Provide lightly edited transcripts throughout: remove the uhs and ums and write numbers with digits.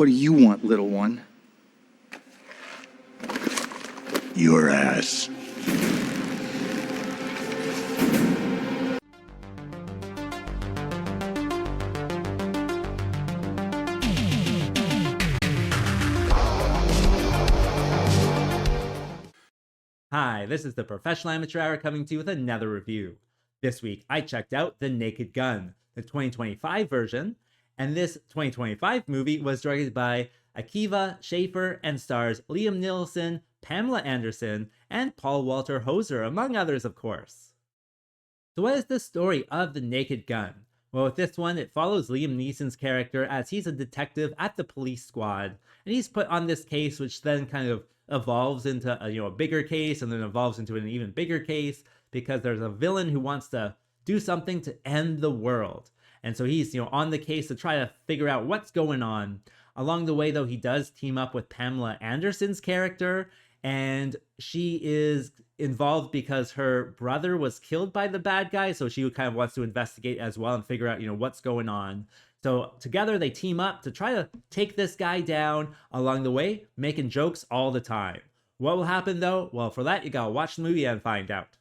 What do you want, little one? Your ass. Hi, this is the Professional Amateur Hour coming to you with another review. This week, I checked out The Naked Gun, the 2025 version, and this 2025 movie was directed by Akiva Schaffer and stars Liam Neeson, Pamela Anderson, and Paul Walter Hauser, among others, of course. So what is the story of The Naked Gun? Well, with this one, it follows Liam Neeson's character as he's a detective at the police squad, and he's put on this case, which then kind of evolves into a bigger case, and then evolves into an even bigger case because there's a villain who wants to do something to end the world. And so he's on the case to try to figure out what's going on. Along the way, though, he does team up with Pamela Anderson's character, and she is involved because her brother was killed by the bad guy, so she kind of wants to investigate as well and figure out what's going on. So together they team up to try to take this guy down, along the way making jokes all the time. What will happen though? Well, for that you gotta watch the movie and find out.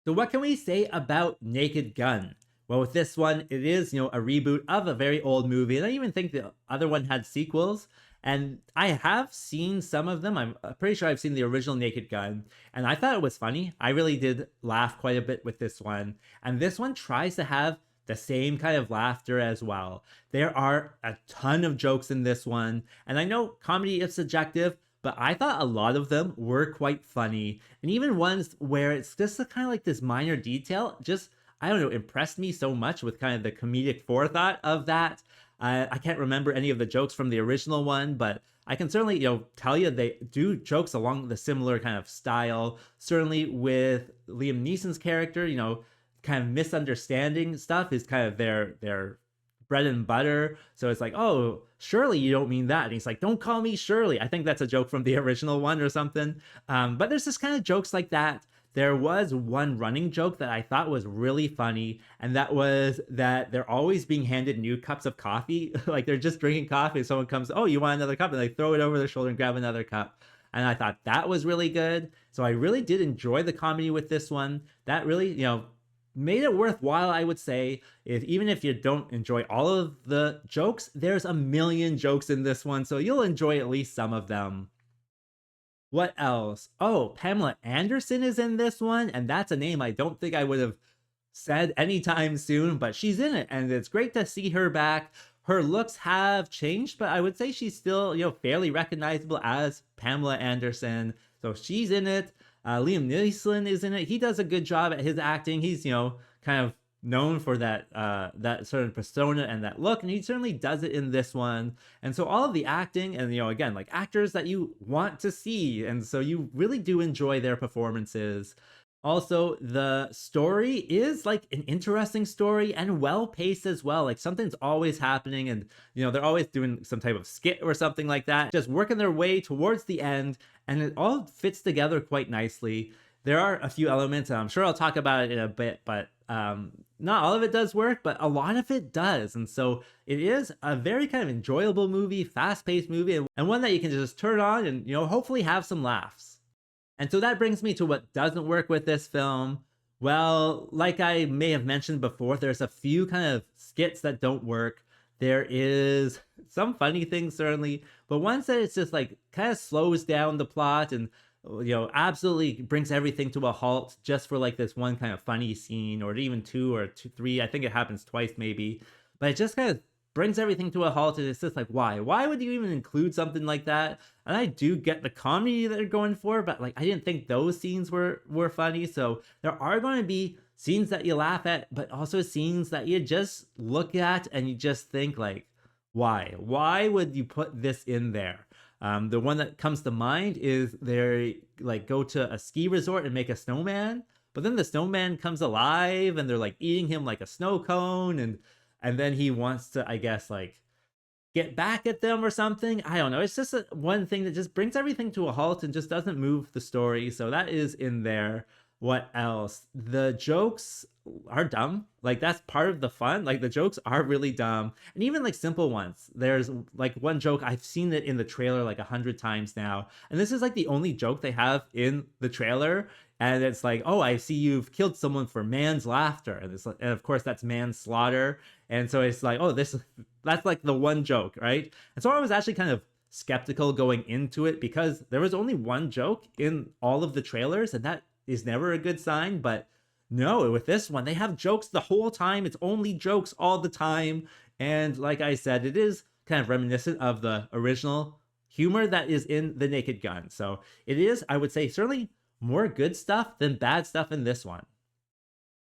So what can we say about Naked Gun? Well, with this one, it is a reboot of a very old movie, and I even think the other one had sequels. And I have seen some of them. I'm pretty sure I've seen the original Naked Gun, and I thought it was funny. I really did laugh quite a bit with this one. And this one tries to have the same kind of laughter as well. There are a ton of jokes in this one, and I know comedy is subjective, but I thought a lot of them were quite funny. And even ones where it's just kind of like this minor detail, just, I don't know, impressed me so much with kind of the comedic forethought of that. I can't remember any of the jokes from the original one, but I can certainly, tell you they do jokes along the similar kind of style. Certainly with Liam Neeson's character, kind of misunderstanding stuff is kind of their bread and butter. So it's like, oh, Shirley, you don't mean that. And he's like, don't call me Shirley. I think that's a joke from the original one or something. But there's just kind of jokes like that. There was one running joke that I thought was really funny, and that was that they're always being handed new cups of coffee. Like they're just drinking coffee, and someone comes, oh, you want another cup? And they throw it over their shoulder and grab another cup. And I thought that was really good. So I really did enjoy the comedy with this one. That really, made it worthwhile, I would say. Even if you don't enjoy all of the jokes, there's a million jokes in this one, so you'll enjoy at least some of them. What else? Oh, Pamela Anderson is in this one, and that's a name I don't think I would have said anytime soon, but she's in it, and it's great to see her back. Her looks have changed, but I would say she's still, fairly recognizable as Pamela Anderson. So she's in it. Liam Neeson is in it. He does a good job at his acting. He's, kind of known for that that sort of persona and that look, and he certainly does it in this one. And so all of the acting and again, like actors that you want to see, and so you really do enjoy their performances. Also, the story is like an interesting story and well paced as well. Like something's always happening, and they're always doing some type of skit or something like that, just working their way towards the end, and it all fits together quite nicely. There are a few elements, and I'm sure I'll talk about it in a bit, but not all of it does work, but a lot of it does. And so it is a very kind of enjoyable movie, fast-paced movie, and one that you can just turn on and, hopefully have some laughs. And so that brings me to what doesn't work with this film. Well, like I may have mentioned before, there's a few kind of skits that don't work. There is some funny things, certainly, but ones that it's just like kind of slows down the plot and absolutely brings everything to a halt just for like this one kind of funny scene, or even two or three. I think it happens twice maybe, but it just kind of brings everything to a halt, and it's just like, why would you even include something like that? And I do get the comedy that they're going for, but like I didn't think those scenes were funny. So there are going to be scenes that you laugh at, but also scenes that you just look at and you just think like, why would you put this in there? The one that comes to mind is they like go to a ski resort and make a snowman, but then the snowman comes alive and they're like eating him like a snow cone, and then he wants to, I guess, like get back at them or something. I don't know. It's just one thing that just brings everything to a halt and just doesn't move the story. So that is in there. What else? The jokes are dumb. Like that's part of the fun. Like the jokes are really dumb, and even like simple ones. There's like one joke I've seen it in the trailer like 100 times now, and this is like the only joke they have in the trailer. And it's like, oh, I see you've killed someone for man's laughter, and it's like, and of course that's manslaughter. And so it's like, oh, this that's like the one joke, right? And so I was actually kind of skeptical going into it because there was only one joke in all of the trailers, and that is never a good sign. But no, with this one, they have jokes the whole time. It's only jokes all the time. And like I said, it is kind of reminiscent of the original humor that is in The Naked Gun. So it is, I would say, certainly more good stuff than bad stuff in this one.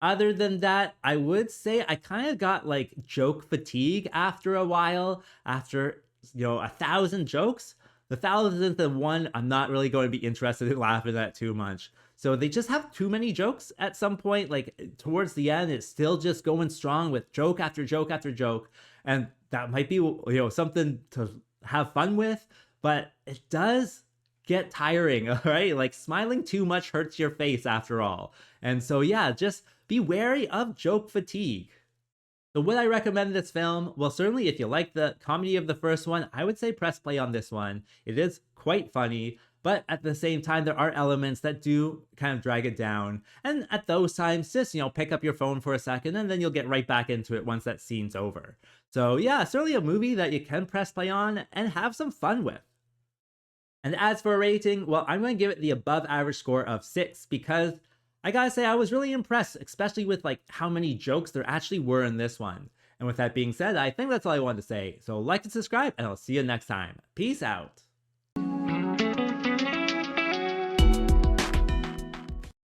Other than that, I would say I kind of got like joke fatigue after a while. After, 1,000 jokes, the thousandth and one, I'm not really going to be interested in laughing at too much. So they just have too many jokes at some point. Like towards the end, it's still just going strong with joke after joke after joke. And that might be, something to have fun with, but it does get tiring, all right? Like smiling too much hurts your face after all. And so, yeah, just be wary of joke fatigue. So would I recommend this film? Well, certainly if you like the comedy of the first one, I would say press play on this one. It is quite funny, but at the same time, there are elements that do kind of drag it down. And at those times, just, pick up your phone for a second and then you'll get right back into it once that scene's over. So yeah, certainly a movie that you can press play on and have some fun with. And as for a rating, well, I'm going to give it the above average score of 6 because I gotta say I was really impressed, especially with like how many jokes there actually were in this one. And with that being said, I think that's all I wanted to say. So like and subscribe, and I'll see you next time. Peace out.